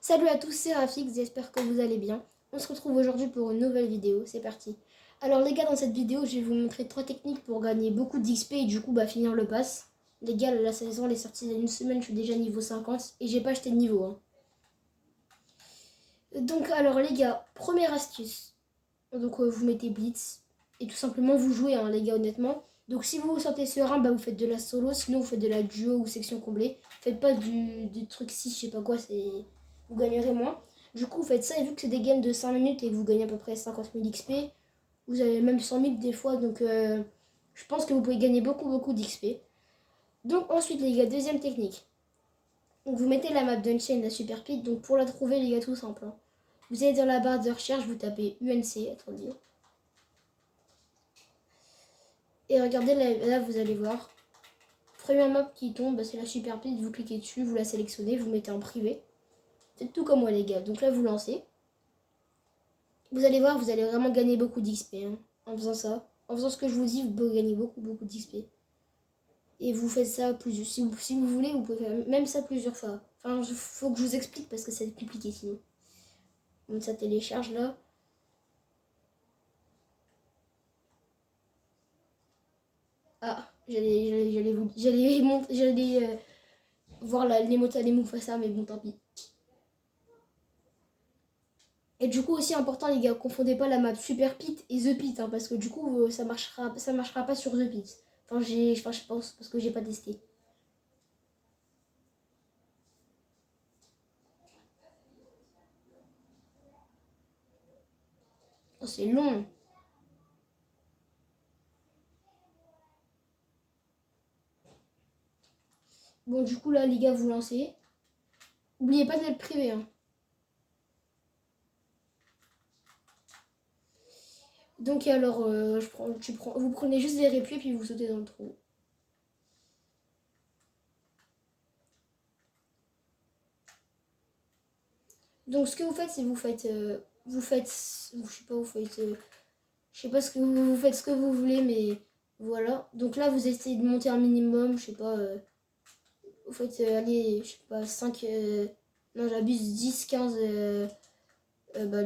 Salut à tous, c'est Rafix, j'espère que vous allez bien. On se retrouve aujourd'hui pour une nouvelle vidéo, c'est parti. Alors les gars, dans cette vidéo, je vais vous montrer 3 techniques pour gagner beaucoup d'XP et du coup finir le pass. Les gars, la saison elle est sortie il y a une semaine, je suis déjà niveau 50 et j'ai pas acheté de niveau. Donc alors les gars, première astuce. Donc vous mettez Blitz et tout simplement vous jouez les gars honnêtement. Donc si vous vous sentez serein, vous faites de la solo, sinon vous faites de la duo ou section comblée. Faites pas du truc 6, je sais pas quoi, vous gagnerez moins. Du coup vous faites ça et vu que c'est des games de 5 minutes et que vous gagnez à peu près 50 000 XP, vous avez même 100 000 des fois, donc je pense que vous pouvez gagner beaucoup d'XP. Donc ensuite les gars, deuxième technique. Donc vous mettez la map d'Unchained, la Super Pit, donc pour la trouver les gars tout simple. Vous allez dans la barre de recherche, vous tapez UNC, attendez. Et regardez là vous allez voir. Première map qui tombe, c'est la Super Pit, vous cliquez dessus, vous la sélectionnez, vous mettez en privé. C'est tout comme moi les gars. Donc là vous lancez. Vous allez voir, vous allez vraiment gagner beaucoup d'XP en faisant ça. En faisant ce que je vous dis, vous pouvez gagner beaucoup d'XP. Et vous faites ça plusieurs. Si vous voulez, vous pouvez faire même ça plusieurs fois. Enfin, il faut que je vous explique parce que c'est compliqué sinon. Donc ça télécharge là. Ah, j'allais voir les mots les Mufasa, mais bon tant pis. Et du coup aussi important les gars, confondez pas la map Super Pit et The Pit parce que du coup ça marchera pas sur The Pit. Enfin je pense parce que j'ai pas testé. Oh, c'est long. Bon du coup là les gars vous lancez. N'oubliez pas d'être privé. Donc alors vous prenez juste des répuis et puis vous sautez dans le trou. Donc ce que vous faites c'est je sais pas ce que vous faites ce que vous voulez mais voilà. Donc là vous essayez de monter un minimum, je sais pas vous faites allez je sais pas 5 non j'abuse 10 15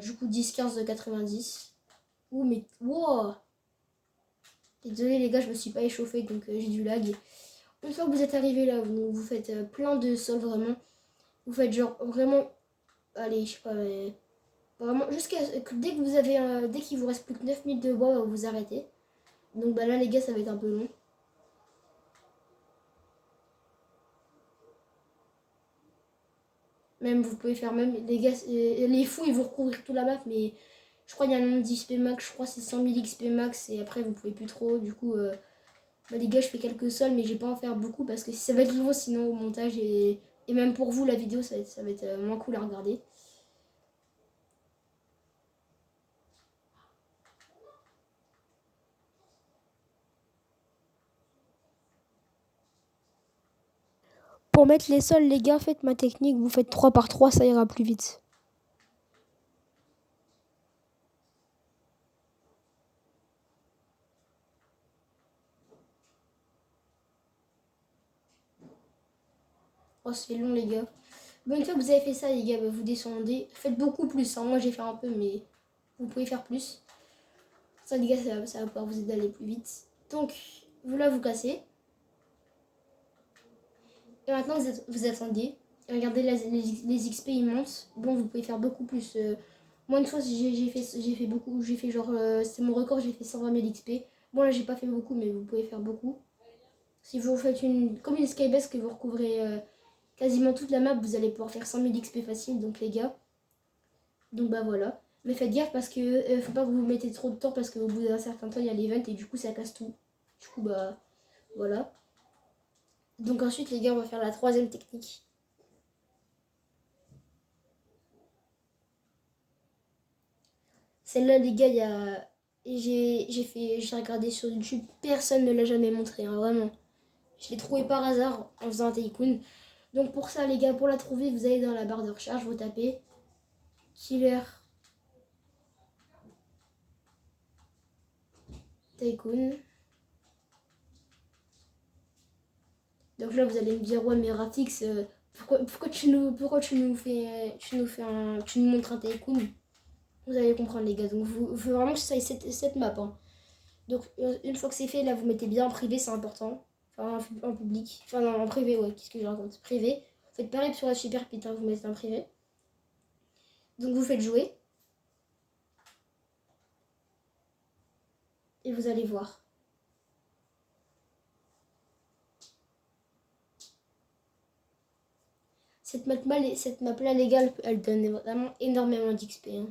du coup 10 15 90. Ouh mais wow. Désolé les gars, je me suis pas échauffée donc j'ai du lag. Une fois que vous êtes arrivé là, vous faites plein de sols vraiment. Vous faites genre vraiment allez, je sais pas vraiment jusqu'à dès que vous avez dès qu'il vous reste plus que 9 minutes de bois, vous arrêtez. Donc là les gars, ça va être un peu long. Même vous pouvez faire même les gars les fous ils vont recouvrir toute la map mais je crois qu'il y a un nombre d'XP max, je crois que c'est 100 000 XP max et après vous pouvez plus trop du coup les gars je fais quelques sols mais j'ai pas en faire beaucoup parce que ça va être long sinon au montage et même pour vous la vidéo ça va être moins cool à regarder. Pour mettre les sols les gars faites ma technique, vous faites 3 par 3 ça ira plus vite. Oh c'est long les gars. Bon une fois que vous avez fait ça les gars vous descendez, faites beaucoup plus moi j'ai fait un peu mais vous pouvez faire plus. Ça les gars ça va pouvoir vous aider à aller plus vite. Donc vous là vous cassez. Et maintenant vous attendez. Regardez les XP ils montent. Bon vous pouvez faire beaucoup plus. Moi une fois j'ai fait beaucoup. J'ai fait genre c'est mon record, j'ai fait 120 000 XP. Bon là j'ai pas fait beaucoup mais vous pouvez faire beaucoup. Si vous faites comme une skybase que vous recouvrez quasiment toute la map, vous allez pouvoir faire 100 000 XP facile donc les gars. Donc voilà. Mais faites gaffe parce que faut pas que vous mettez trop de temps parce qu'au bout d'un certain temps il y a l'event et du coup ça casse tout. Du coup voilà. Donc ensuite les gars on va faire la troisième technique. Celle-là les gars il y a j'ai regardé sur YouTube, personne ne l'a jamais montré vraiment. Je l'ai trouvé par hasard en faisant un tycoon. Donc pour ça les gars, pour la trouver, vous allez dans la barre de recherche, vous tapez Killer Tycoon. Donc là vous allez me dire ouais mais Rafix pourquoi tu nous montres un tycoon? Vous allez comprendre les gars, donc il faut vraiment que ça ait cette map. Hein. Donc une fois que c'est fait, là vous mettez bien en privé, c'est important. Enfin en public, enfin non, en privé, ouais, qu'est-ce que je raconte? Privé. Faites pareil sur la super pit, hein, vous mettez en privé. Donc vous faites jouer. Et vous allez voir. Cette map-là, les gars, elle donne vraiment énormément d'XP. Hein.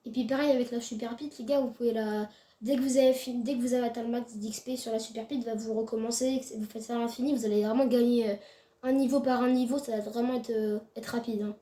Et puis pareil avec la super pit, les gars, vous pouvez la... Dès que vous avez atteint le max d'XP sur la super pit, vous recommencez, vous faites ça à l'infini, vous allez vraiment gagner un niveau par un niveau, ça va vraiment être rapide. Hein.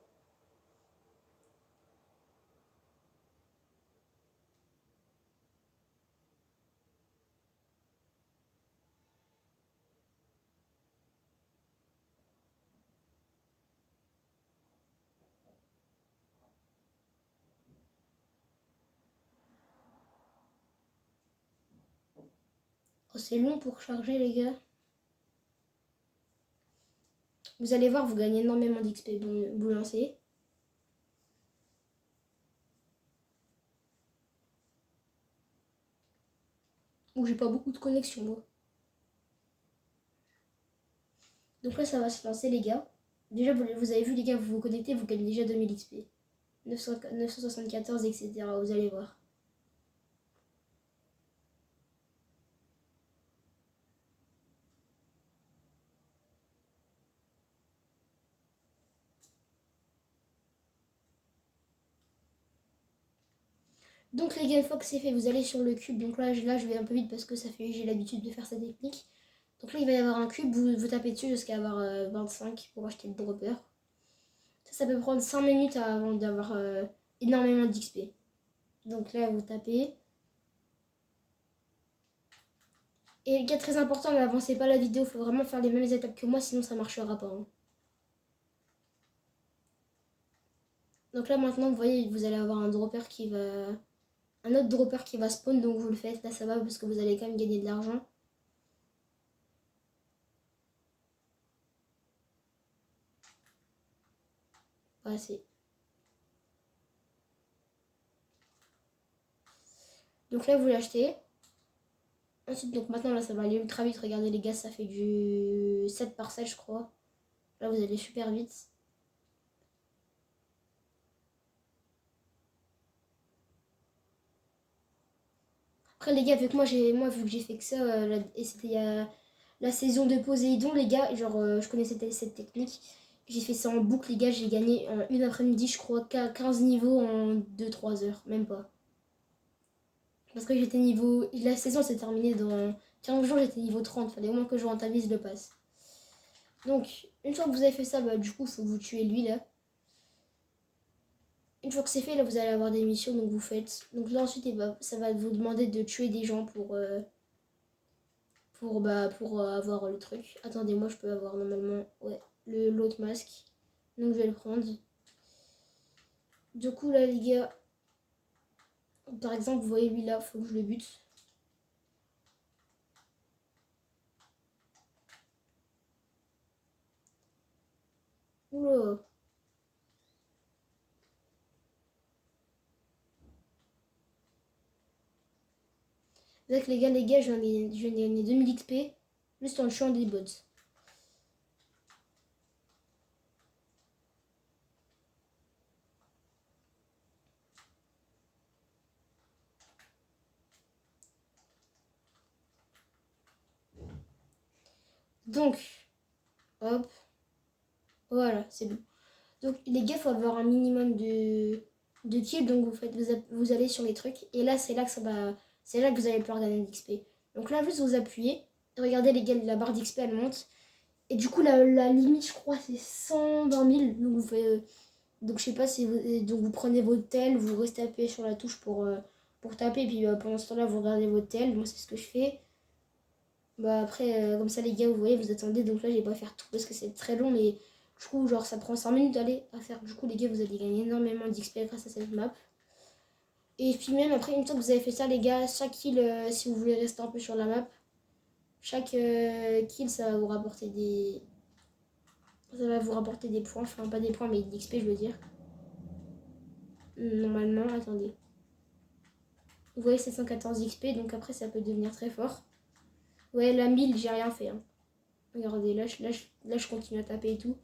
Oh, c'est long pour charger les gars. Vous allez voir, vous gagnez énormément d'XP, vous lancez. Ou j'ai pas beaucoup de connexion moi. Donc là ça va se lancer les gars. Déjà vous avez vu les gars, vous vous connectez, vous gagnez déjà 2000 XP. 974 etc. Vous allez voir. Donc les gars, une fois que c'est fait, vous allez sur le cube. Donc là je vais un peu vite parce que j'ai l'habitude de faire cette technique. Donc là il va y avoir un cube, vous tapez dessus jusqu'à avoir 25 pour acheter le dropper. Ça peut prendre 5 minutes avant d'avoir énormément d'XP. Donc là vous tapez. Et les gars, très important, n'avancez pas la vidéo, il faut vraiment faire les mêmes étapes que moi, sinon ça marchera pas. Hein. Donc là maintenant, vous voyez, vous allez avoir un dropper qui va... Un autre dropper qui va spawn, donc vous le faites. Là ça va parce que vous allez quand même gagner de l'argent. Pas assez. Donc là vous l'achetez. Ensuite, donc maintenant là ça va aller ultra vite. Regardez les gars, ça fait du 7 par 7 je crois. Là vous allez super vite. Après les gars, avec moi, vu que j'ai fait que ça, et c'était la saison de Poséidon, les gars, genre je connaissais cette technique. J'ai fait ça en boucle, les gars, j'ai gagné en une après-midi, je crois, 15 niveaux en 2-3 heures, même pas. Parce que j'étais niveau... La saison s'est terminée dans 15 jours, j'étais niveau 30, fallait au moins que je rentabilise le pass. Donc, une fois que vous avez fait ça, bah, du coup, il faut que vous tuez lui, là. Une fois que c'est fait, là, vous allez avoir des missions, donc vous faites. Donc là, ensuite, ça va vous demander de tuer des gens pour avoir le truc. Attendez, moi, je peux avoir normalement, ouais, l'autre masque. Donc, je vais le prendre. Du coup, là, les gars, par exemple, vous voyez lui là, faut que je le bute. Oula. Avec les gars, je viens de gagner 2000 XP juste en tuant des bots. Donc, hop, voilà, c'est bon. Donc, les gars, il faut avoir un minimum de kills. Donc, vous allez sur les trucs. Et là, c'est là que vous allez pouvoir gagner d'XP. Donc là, juste vous appuyez. Regardez, les gars, la barre d'XP, elle monte. Et du coup, la limite, je crois, c'est 120 000. Donc, donc je sais pas si vous prenez votre tel, vous restez appuyé sur la touche pour taper. Et puis, pendant ce temps-là, vous regardez votre tel. Moi, c'est ce que je fais. Bah après, comme ça les gars, vous voyez, vous attendez. Donc là, je vais pas faire tout parce que c'est très long. Mais du coup, genre, ça prend 5 minutes d'aller à faire. Du coup, les gars, vous allez gagner énormément d'XP grâce à cette map. Et puis même après, une fois que vous avez fait ça, les gars, chaque kill, si vous voulez rester un peu sur la map, chaque kill, ça va vous rapporter Ça va vous rapporter des points, enfin pas des points mais de l'XP je veux dire. Normalement, attendez. Vous voyez 714 XP, donc après ça peut devenir très fort. Ouais, la 1000, j'ai rien fait. Hein. Regardez, là, je continue à taper et tout.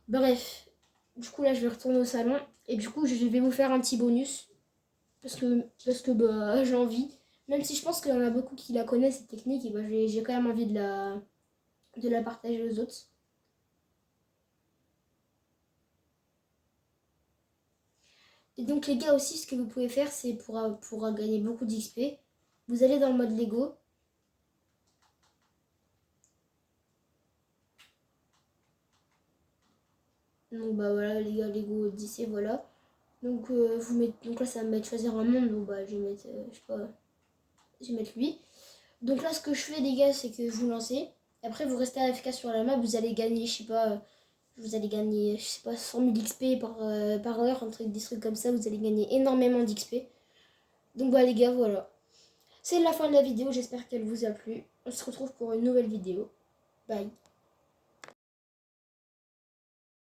Bref, du coup là je vais retourner au salon. Et du coup je vais vous faire un petit bonus. Parce que bah, j'ai envie. Même si je pense qu'il y en a beaucoup qui la connaissent cette technique, et bah, j'ai quand même envie de la partager aux autres. Et donc les gars aussi, ce que vous pouvez faire, c'est pour gagner beaucoup d'XP. Vous allez dans le mode Lego. Donc bah voilà les gars, Lego Odyssey, voilà. Donc, donc là ça va me mettre choisir un monde, donc bah je vais mettre, je sais pas, je vais mettre lui. Donc là ce que je fais les gars, c'est que vous lancez. Après vous restez AFK sur la map, vous allez gagner, je sais pas, vous allez gagner, je sais pas, 100 000 XP par heure, des trucs comme ça, vous allez gagner énormément d'XP. Donc bah les gars, voilà. C'est la fin de la vidéo, j'espère qu'elle vous a plu. On se retrouve pour une nouvelle vidéo. Bye.